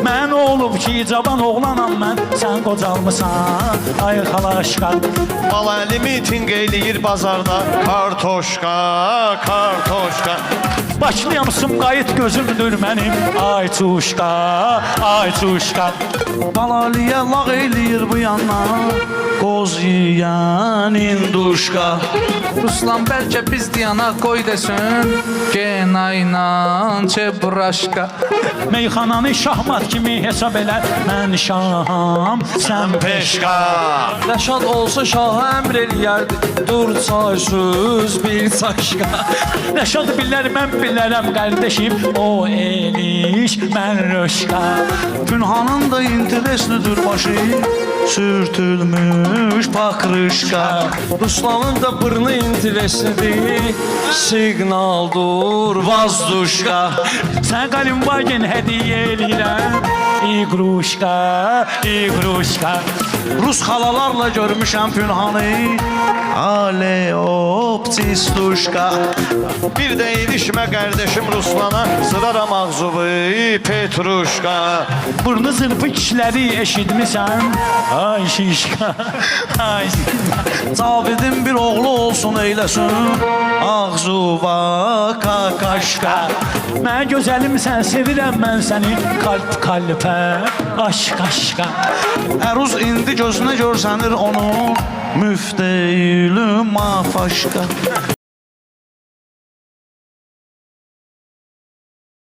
Mən olub ki, cavan oğlanam mən, sən qocalmısan, ay xalaşqa. Mal əli miting eləyir bazarda, kartoşka, kartoşka. Başlayamsın qayıt gözümdür mənim, ay çuşqa, ay çuşqa. Balaliyə lağ eləyir bu yandan, qoz yiyən induşqa. Ruslan bəlkə biz diyana qoy desin, genayla çebraşqa. Meyxananı şahmat kimi hesab elə, mən şaham, sən peşqa. Rəşad olsa şaha əmr eləyərdi, dur çaysız bir çaşqa. Rəşad bilər, mən bilərəm qardeşim, o eliş, mən röşqa. Pünhanın da intereslidir başı, sürtülmüş pakrışqa. Ruslanın da burnu intereslidir, signaldur vazduşqa. Sən Qalimbagen hədiyyə eləyirəm, iqruşqa, iqruşqa. Rus xalalarla görmüşəm Pünhanı, aleoptistuşqa. Bir də ilişmə qardeşim Ruslana, sıraram ağzıvı Petruşka. Burnu zırpı kişiləri eşitmisən, ay şişqa, ay şişqa. Cavidin bir oğlu olsun eyləsin, ağzuva kakaşqa. Mən gözəlimsən, sevirəm mən səni, qalp qalpə, aşq aşqa. Əruz indi gözünə görsənir onun, müfteyilü mafaşqa.